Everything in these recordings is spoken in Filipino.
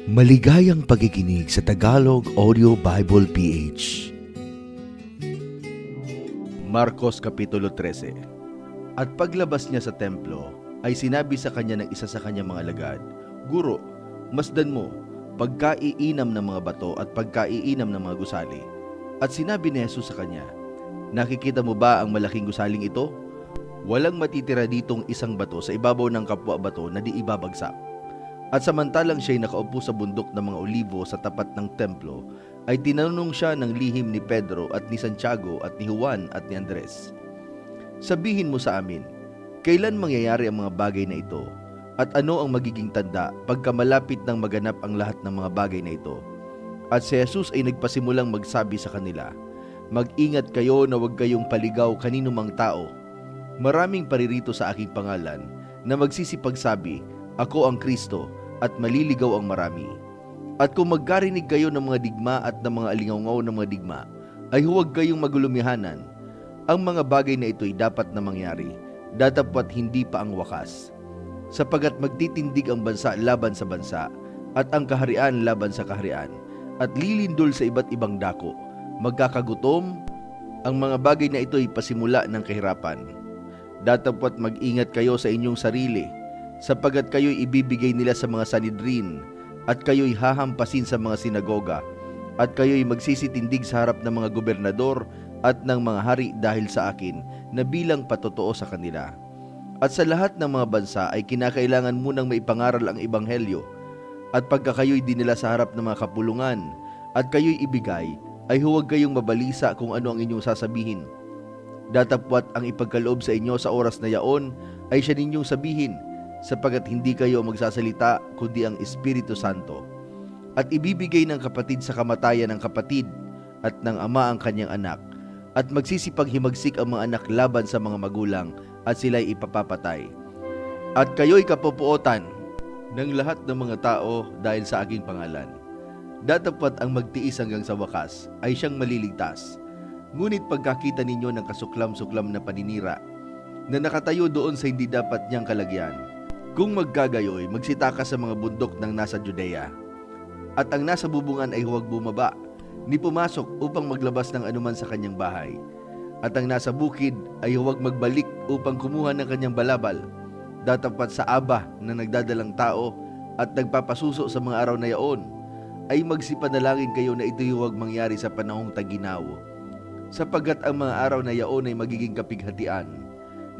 Maligayang pakikinig sa Tagalog Audio Bible PH. Marcos Kapitulo 13. At paglabas niya sa templo, ay sinabi sa kanya ng isa sa kanyang mga alagad, "Guro, masdan mo, pagkaiinam ng mga bato at pagkaiinam ng mga gusali." At sinabi ni Jesus sa kanya, "Nakikita mo ba ang malaking gusaling ito? Walang matitira ditong isang bato sa ibabaw ng kapwa bato na di ibabagsak." At samantalang siya'y nakaupo sa bundok ng mga olivo sa tapat ng templo, ay tinanong siya ng lihim ni Pedro at ni Santiago at ni Juan at ni Andres, "Sabihin mo sa amin, kailan mangyayari ang mga bagay na ito? At ano ang magiging tanda pagka malapit nang maganap ang lahat ng mga bagay na ito?" At si Jesus ay nagpasimulang magsabi sa kanila, "Mag-ingat kayo na huwag kayong paligaw kanino mang tao. Maraming paririto sa aking pangalan na magsisipagsabi, 'Ako ang Kristo,' at maliligaw ang marami. At kung magkarinig kayo ng mga digma at ng mga alingaungaw ng mga digma, ay huwag kayong magulumihanan. Ang mga bagay na ito'y dapat na mangyari, datapwat hindi pa ang wakas. Sapagat magtitindig ang bansa laban sa bansa, at ang kaharian laban sa kaharian, at lilindol sa iba't ibang dako. Magkakagutom. Ang mga bagay na ito'y pasimula ng kahirapan. Datapwat mag-ingat kayo sa inyong sarili, sapagat kayo'y ibibigay nila sa mga Sanhedrin, at kayo'y hahampasin sa mga sinagoga, at kayo'y magsisitindig sa harap ng mga gobernador at ng mga hari dahil sa akin, na bilang patotoo sa kanila. At sa lahat ng mga bansa ay kinakailangan munang maipangaral ang ebanghelyo, at pagka kayo'y dinala sa harap ng mga kapulungan, at kayo'y ibigay, ay huwag kayong mabalisa kung ano ang inyong sasabihin. Datapwat ang ipagkaloob sa inyo sa oras na yaon ay siya ninyong sabihin, sapagat hindi kayo magsasalita kundi ang Espiritu Santo. At ibibigay ng kapatid sa kamatayan ng kapatid, at ng ama ang kanyang anak, at magsisipaghimagsik ang mga anak laban sa mga magulang, at sila'y ipapapatay. At kayo'y kapupuotan ng lahat ng mga tao dahil sa aking pangalan. Datapwat ang magtiis hanggang sa wakas ay siyang maliligtas. Ngunit pagkakita ninyo ng kasuklam-suklam na paninira na nakatayo doon sa hindi dapat niyang kalagyan, kung magkagayoy, magsitaka sa mga bundok ng nasa Judea. At ang nasa bubungan ay huwag bumaba, ni pumasok upang maglabas ng anuman sa kanyang bahay. At ang nasa bukid ay huwag magbalik upang kumuha ng kanyang balabal. Datapwat sa aba na nagdadalang tao at nagpapasuso sa mga araw na yaon, ay magsipanalangin kayo na ito'y huwag mangyari sa panahong taginaw. Sapagat ang mga araw na yaon ay magiging kapighatian,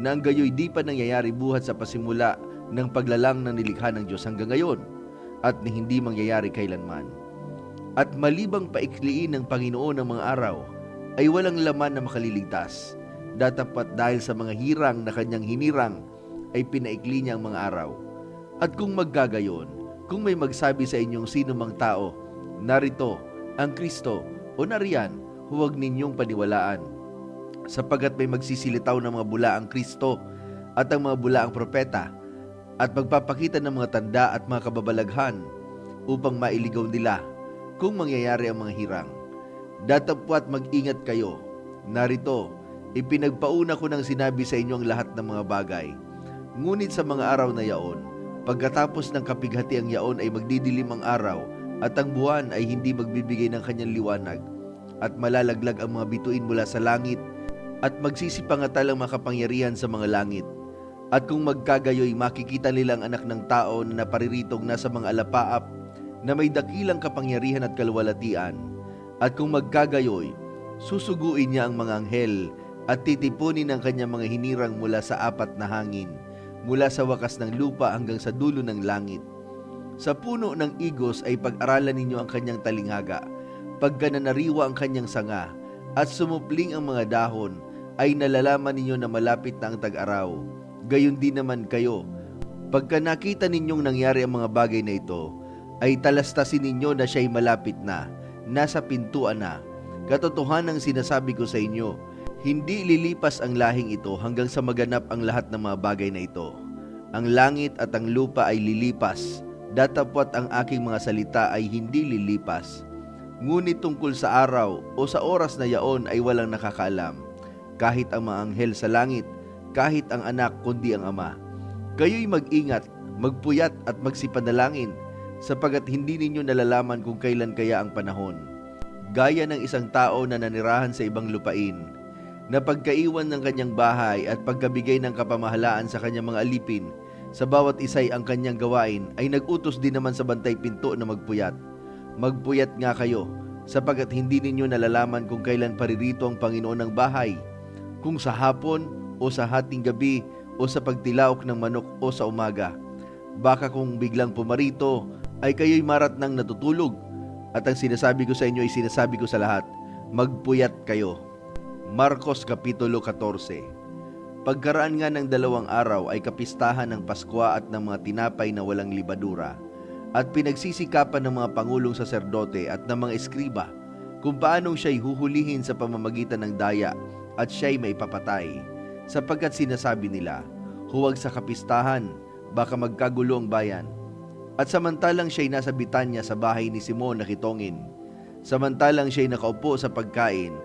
na ang gayoy di pa nangyayari buhat sa pasimula ng paglalang ng nilikha ng Diyos hanggang ngayon, at na hindi mangyayari kailanman. At malibang paikliin ng Panginoon ng mga araw, ay walang laman na makaliligtas. Datapwat dahil sa mga hirang na kanyang hinirang, ay pinaikli niya ang mga araw. At kung maggagayon, kung may magsabi sa inyong sino mang tao, "Narito ang Kristo," o "Nariyan," huwag ninyong paniwalaan. Sapagat may magsisilitaw ng mga bulaang Kristo at ang mga bulaang propeta, at magpapakita ng mga tanda at mga kababalaghan upang mailigaw nila kung mangyayari ang mga hirang. Datapwat mag-ingat kayo. Narito, ipinagpauna ko ng sinabi sa inyo ang lahat ng mga bagay. Ngunit sa mga araw na yaon, pagkatapos ng kapighatiang yaon ay magdidilim ang araw, at ang buwan ay hindi magbibigay ng kanyang liwanag, at malalaglag ang mga bituin mula sa langit, at magsisipangatal ang makapangyarihan sa mga langit. At kung magkagayoy, makikita nila ang anak ng tao na napariritong nasa mga alapaap na may dakilang kapangyarihan at kalwalatian. At kung magkagayoy, susuguin niya ang mga anghel at titipunin ang kanyang mga hinirang mula sa apat na hangin, mula sa wakas ng lupa hanggang sa dulo ng langit. Sa puno ng igos ay pag-aralan ninyo ang kanyang talinghaga. Pagka nanariwa ang kanyang sanga at sumupling ang mga dahon, ay nalalaman ninyo na malapit na ang tag-araw. Gayon din naman kayo. Pagka nakita ninyong nangyari ang mga bagay na ito, ay talastasin ninyo na siya'y malapit na, nasa pintuan na. Katotohanang sinasabi ko sa inyo, hindi lilipas ang lahing ito hanggang sa maganap ang lahat ng mga bagay na ito. Ang langit at ang lupa ay lilipas, datapwat ang aking mga salita ay hindi lilipas. Ngunit tungkol sa araw o sa oras na yaon ay walang nakakaalam, kahit ang mga anghel sa langit, kahit ang anak kundi ang ama. Kayo'y mag-ingat, magpuyat at magsipanalangin, sapagat hindi ninyo nalalaman kung kailan kaya ang panahon. Gaya ng isang tao na nanirahan sa ibang lupain, na pagkaiwan ng kanyang bahay at pagkabigay ng kapamahalaan sa kanyang mga alipin, sa bawat isay ang kanyang gawain, ay nag-utos din naman sa bantay pinto na magpuyat. Magpuyat nga kayo, sapagat hindi ninyo nalalaman kung kailan paririto ang Panginoon ng bahay, kung sa hapon o sa hating gabi o sa pagtilaok ng manok o sa umaga. Baka kung biglang pumarito, ay kayo'y marat nang natutulog. At ang sinasabi ko sa inyo ay sinasabi ko sa lahat, magpuyat kayo. Marcos Kapitulo 14. Pagkaraan nga ng 2 araw ay kapistahan ng Pasko at ng mga tinapay na walang libadura, at pinagsisikapan ng mga pangulong saserdote at ng mga eskriba kung paanong siya'y huhulihin sa pamamagitan ng daya at siya'y maipapatay, sapagkat sinasabi nila, huwag sa kapistahan, baka magkagulo ang bayan. At samantalang siya'y nasa Bitanya sa bahay ni Simon na kitongin, samantalang siya'y nakaupo sa pagkain,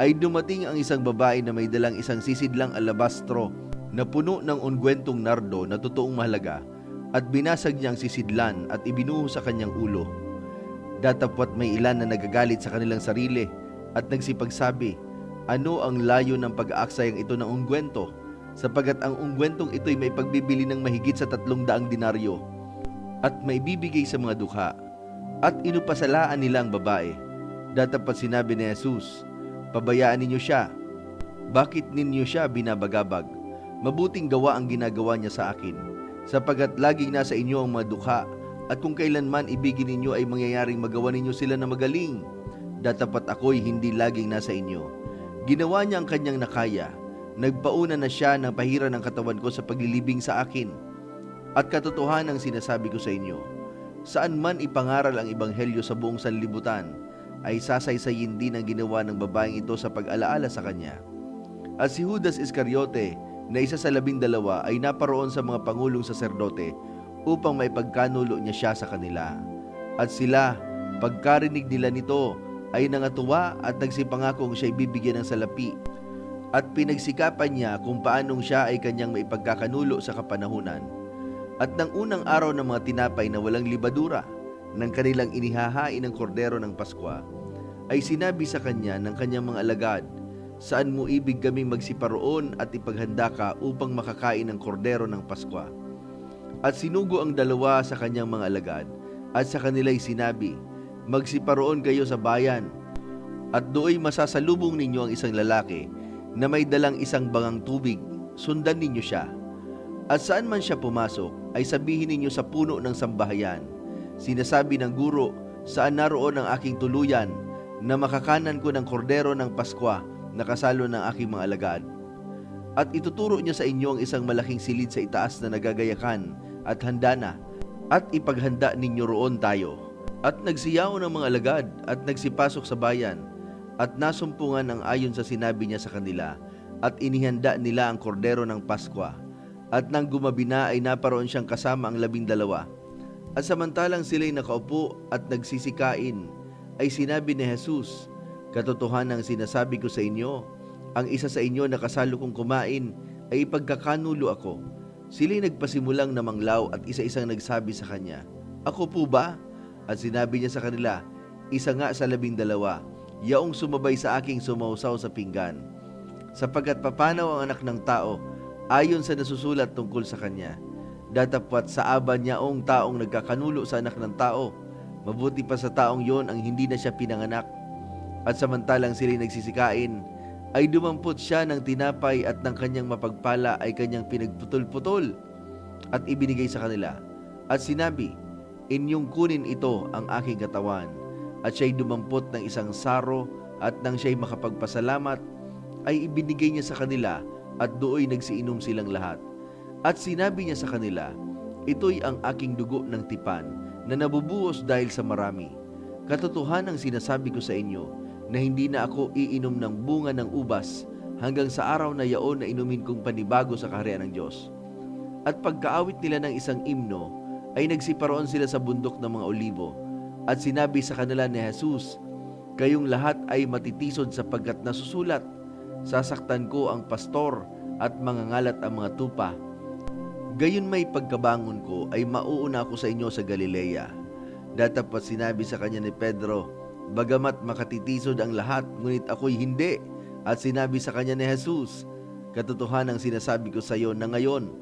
ay dumating ang isang babae na may dalang isang sisidlang alabastro na puno ng ungwentong nardo na totoong mahalaga, at binasag niya ang sisidlan at ibinuho sa kanyang ulo. Datapwat may ilan na nagagalit sa kanilang sarili at nagsipagsabi, ano ang layo ng pag-aaksayang ito ng ungwento, sapagat ang ungwentong ito'y may pagbibili ng mahigit sa 300 denaryo at may bibigay sa mga dukha. At inupasalaan nila ang babae. Datapwat sinabi ni Jesus, pabayaan ninyo siya. Bakit ninyo siya binabagabag? Mabuting gawa ang ginagawa niya sa akin, sapagat laging nasa inyo ang mga dukha, at kung kailanman ibigin ninyo ay mangyayaring magawa ninyo sila na magaling. Datapwat ako'y hindi laging nasa inyo. Ginawa niya ang kanyang nakaya. Nagpauna na siya ng pahira ng katawan ko sa paglilibing sa akin. At katotohanan ang sinasabi ko sa inyo, saan man ipangaral ang ebanghelyo sa buong sanlibutan, ay sasaysayin din ang ginawa ng babaeng ito sa pag-alaala sa kanya. At si Judas Iscariote, na isa sa 12, ay naparoon sa mga pangulong saserdote upang maipagkanulo niya siya sa kanila. At sila, pagkarinig nila nito, ay nangatuwa at nagsipangakong siya'y bibigyan ng salapi. At pinagsikapan niya kung paanong siya ay kanyang maipagkakanulo sa kapanahunan. At ng unang araw ng mga tinapay na walang libadura, ng kanilang inihahain ng kordero ng Pasko, ay sinabi sa kanya ng kanyang mga alagad, saan mo ibig kaming magsiparoon at ipaghanda ka upang makakain ng kordero ng Pasko? At sinugo ang 2 sa kanyang mga alagad, at sa kanila'y sinabi, magsiparoon kayo sa bayan, at do'y masasalubong ninyo ang isang lalaki na may dalang isang bangang tubig, sundan ninyo siya. At saan man siya pumasok, ay sabihin ninyo sa puno ng sambahayan, sinasabi ng guro, saan naroon ang aking tuluyan, na makakanan ko ng kordero ng Pasko na kasalo ng aking mga alagad. At ituturo niya sa inyo ang isang malaking silid sa itaas na nagagayakan at handa na, at ipaghanda ninyo roon tayo. At nagsiyaw ng mga alagad at nagsipasok sa bayan, at nasumpungan ang ayon sa sinabi niya sa kanila, at inihanda nila ang kordero ng Pasko. At nang gumabi na ay naparoon siyang kasama ang 12. At samantalang sila'y nakaupo at nagsisikain, ay sinabi ni Jesus, katotohanan ang sinasabi ko sa inyo, ang isa sa inyo na kasalo kong kumain ay ipagkakanulo ako. Sila'y nagpasimulang namanglaw at isa-isang nagsabi sa kanya, ako po ba? At sinabi niya sa kanila, isa nga sa 12, yaong sumabay sa aking sumausaw sa pinggan. Sapagkat papanaw ang anak ng tao, ayon sa nasusulat tungkol sa kanya. Datapwat sa aba niyaong taong nagkakanulo sa anak ng tao, mabuti pa sa taong yon ang hindi na siya pinanganak. At samantalang sila'y nagsisikain, ay dumampot siya ng tinapay at ng kanyang mapagpala ay kanyang pinagputol-putol at ibinigay sa kanila. At sinabi, inyong kunin ito ang aking katawan. At siya'y dumampot ng isang saro at nang siya'y makapagpasalamat, ay ibinigay niya sa kanila at do'y nagsiinom silang lahat. At sinabi niya sa kanila, ito'y ang aking dugo ng tipan na nabubuhos dahil sa marami. Katotohanan ang sinasabi ko sa inyo na hindi na ako iinom ng bunga ng ubas hanggang sa araw na yaon na inumin kong panibago sa kaharian ng Diyos. At pagkaawit nila ng isang imno, ay nagsiparoon sila sa bundok ng mga olibo. At sinabi sa kanila ni Jesus, kayong lahat ay matitisod sapagkat nasusulat, sasaktan ko ang pastor at mangangalat ang mga tupa. Gayon may pagkabangon ko ay mauuna ako sa inyo sa Galilea. Datapwat sinabi sa kanya ni Pedro, "Bagamat makatitisod ang lahat, ngunit ako'y hindi." At sinabi sa kanya ni Jesus, "Katotohanang sinasabi ko sa iyo na ngayon,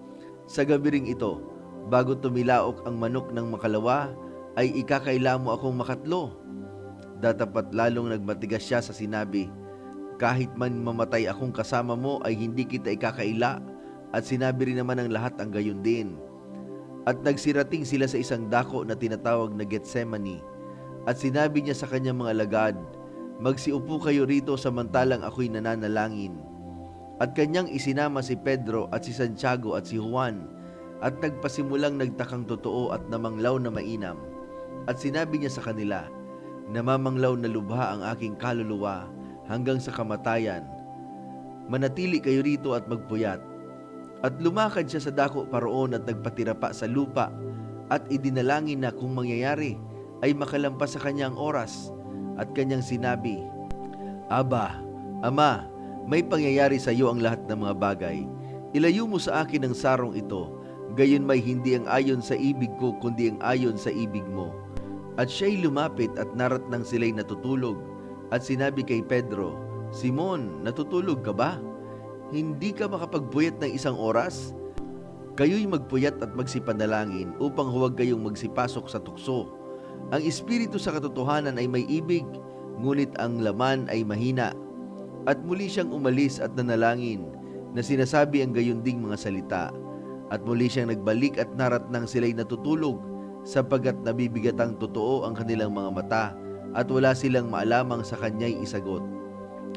sa gabi ring ito, bago tumilaok ang manok ng makalawa, ay ikakaila mo akong makatlo." Datapat lalong nagmatigas siya sa sinabi, "Kahit man mamatay akong kasama mo, ay hindi kita ikakaila." At sinabi rin naman ng lahat ang gayon din. At nagsirating sila sa isang dako na tinatawag na Getsemani. At sinabi niya sa kanyang mga alagad, "Magsiupo kayo rito samantalang ako'y nananalangin." At kanyang isinama si Pedro at si Santiago at si Juan, at nagpasimulang nagtakang totoo at namanglaw na mainam. At sinabi niya sa kanila, "Namamanglaw na lubha ang aking kaluluwa hanggang sa kamatayan. Manatili kayo rito at magpuyat." At lumakad siya sa dako paroon at nagpatira pa sa lupa, at idinalangin na kung mangyayari ay makalampas sa kanya ang oras. At kanyang sinabi, "Aba, Ama, may pangyayari sa iyo ang lahat ng mga bagay. Ilayo mo sa akin ang sarong ito, gayon may hindi ang ayon sa ibig ko kundi ang ayon sa ibig mo." At siya'y lumapit at naratnang sila'y natutulog. At sinabi kay Pedro, "Simon, natutulog ka ba? Hindi ka makapagpuyat ng isang oras? Kayo'y magpuyat at magsipanalangin upang huwag kayong magsipasok sa tukso. Ang espiritu sa katotohanan ay may ibig, ngunit ang laman ay mahina." At muli siyang umalis at nanalangin na sinasabi ang gayon ding mga salita. At muli siyang nagbalik at naratnang sila'y natutulog, sapagkat nabibigatang totoo ang kanilang mga mata at wala silang maalamang sa kanya'y isagot.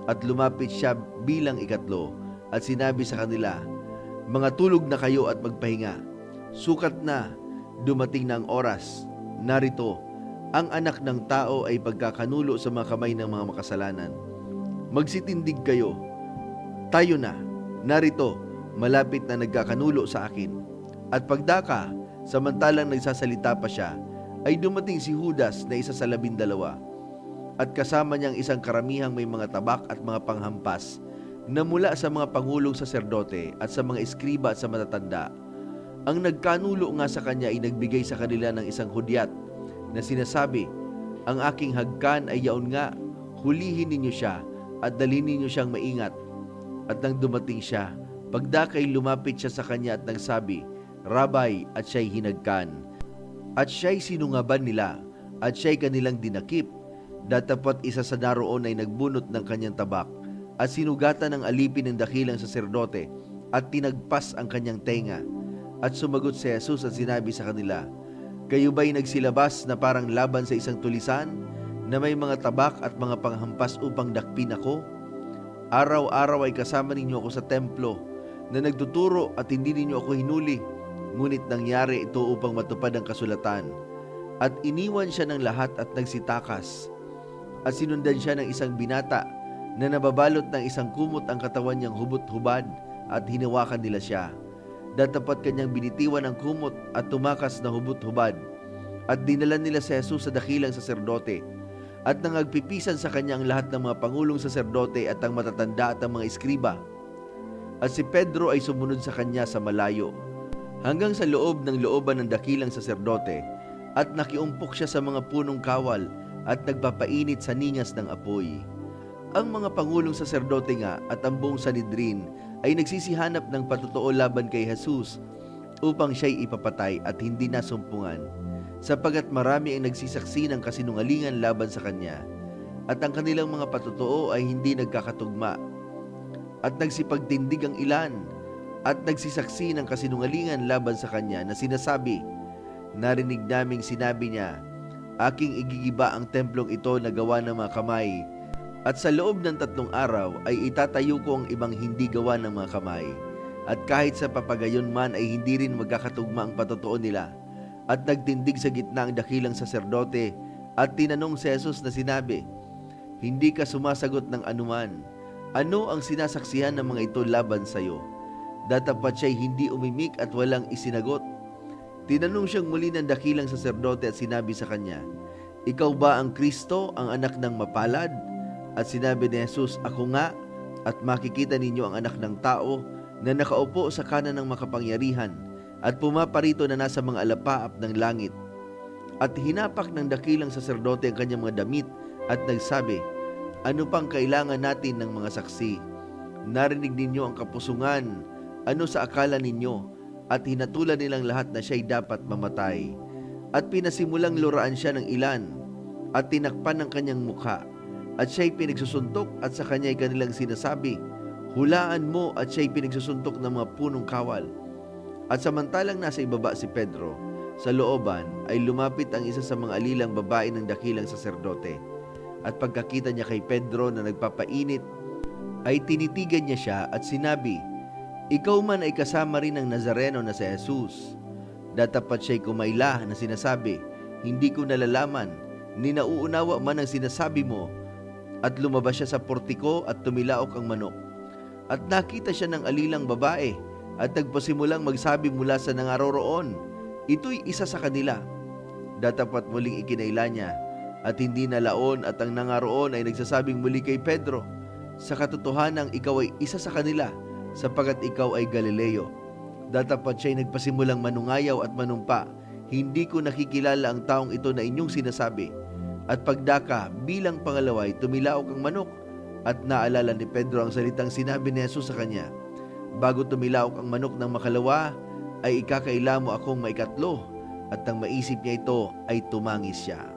At lumapit siya bilang ikatlo at sinabi sa kanila, "Mga tulog na kayo at magpahinga. Sukat na, dumating na ang oras. Narito, ang anak ng tao ay pagkakanulo sa mga kamay ng mga makasalanan. Magsitindig kayo. Tayo na, narito, malapit na nagkakanulo sa akin." At pagdaka, samantalang nagsasalita pa siya, ay dumating si Judas na isa sa 12, at kasama niyang isang karamihang may mga tabak at mga panghampas na mula sa mga pangulong saserdote at sa mga eskriba at sa matatanda. Ang nagkanulo nga sa kanya ay nagbigay sa kanila ng isang hudyat na sinasabi, "Ang aking hagkan ay yaon nga, hulihin ninyo siya at dalhin ninyo siyang maingat." At nang dumating siya, pagdakay lumapit siya sa kanya at nagsabi, "Rabay," at siya'y hinagkan. At siya'y sinungaban nila, at siya'y kanilang dinakip. Datapwat isa sa naroon ay nagbunot ng kanyang tabak, at sinugatan ng alipin ng dakilang saserdote, at tinagpas ang kanyang tenga. At sumagot si Jesus at sinabi sa kanila, "Kayo ba'y nagsilabas na parang laban sa isang tulisan, na may mga tabak at mga panghampas upang dakpin ako? Araw-araw ay kasama ninyo ako sa templo, na nagtuturo at hindi ninyo ako hinuli. Ngunit nangyari ito upang matupad ang kasulatan." At iniwan siya ng lahat at nagsitakas. At sinundan siya ng isang binata na nababalot ng isang kumot ang katawan niyang hubot-hubad, at hinawakan nila siya. Datapat kanyang binitiwan ang kumot at tumakas na hubot-hubad. At dinala nila si Jesus sa dakilang saserdote, at nangagpipisan sa kanya ang lahat ng mga pangulong saserdote at ang matatanda at ang mga eskriba. At si Pedro ay sumunod sa kanya sa malayo, hanggang sa loob ng looban ng dakilang saserdote, at nakiumpok siya sa mga punong kawal at nagpapainit sa ningas ng apoy. Ang mga pangulong saserdote nga at ang buong Sanhedrin ay nagsisihanap ng patotoo laban kay Jesus upang siya'y ipapatay at hindi nasumpungan, sapagkat marami ang nagsisaksi ng kasinungalingan laban sa kanya, at ang kanilang mga patotoo ay hindi nagkakatugma. At nagsipagtindig ang ilan at nagsisaksi ng kasinungalingan laban sa kanya na sinasabi, "Narinig naming sinabi niya, aking igigiba ang templong ito na gawa ng mga kamay, at sa loob ng 3 araw ay itatayo ko ang ibang hindi gawa ng mga kamay." At kahit sa papagayon man ay hindi rin magkakatugma ang patotoo nila. At nagtindig sa gitna ang dakilang saserdote at tinanong si Jesus na sinabi, "Hindi ka sumasagot ng anuman. Ano ang sinasaksihan ng mga ito laban sa iyo?" Datapat siya'y hindi umimik at walang isinagot. Tinanong siyang muli ng dakilang saserdote at sinabi sa kanya, "Ikaw ba ang Kristo, ang anak ng mapalad?" At sinabi ni Jesus, "Ako nga, at makikita ninyo ang anak ng tao na nakaupo sa kanan ng makapangyarihan at pumaparito na nasa mga alapaap ng langit." At hinapak ng dakilang saserdote ang kanyang mga damit at nagsabi, "Ano pang kailangan natin ng mga saksi? Narinig ninyo ang kapusungan, ano sa akala ninyo?" At hinatulan nilang lahat na siya'y dapat mamatay. At pinasimulang luraan siya ng ilan at tinakpan ng kanyang mukha. At siya'y pinagsusuntok at sa kanya'y kanilang sinasabi, "Hulaan mo," at siya'y pinagsusuntok ng mga punong kawal. At samantalang nasa ibaba si Pedro, sa looban ay lumapit ang isa sa mga alilang babae ng dakilang saserdote. At pagkakita niya kay Pedro na nagpapainit, ay tinitigan niya siya at sinabi, "Ikaw man ay kasama rin ng Nazareno na si Jesus." Datapat siya'y kumaila na sinasabi, "Hindi ko nalalaman, ni nauunawa man ang sinasabi mo." At lumabas siya sa portiko at tumilaok ang manok. At nakita siya ng alilang babae at nagpasimulang magsabi mula sa nangaroroon, "Ito'y isa sa kanila." Datapat muling ikinaila niya at hindi nalaon at ang nangaroon ay nagsasabing muli kay Pedro, "Sa katotohanang ikaw ay isa sa kanila sapagkat ikaw ay Galileo." Datapat siya'y nagpasimulang manungayaw at manumpa, "Hindi ko nakikilala ang taong ito na inyong sinasabi." At pagdaka bilang pangalaway tumilaok ang manok at naalala ni Pedro ang salitang sinabi ni Jesus sa kanya, "Bago tumilaok ang manok ng makalawa, ay ikakaila mo akong maikatlo." At nang maisip niya ito, ay tumangis siya.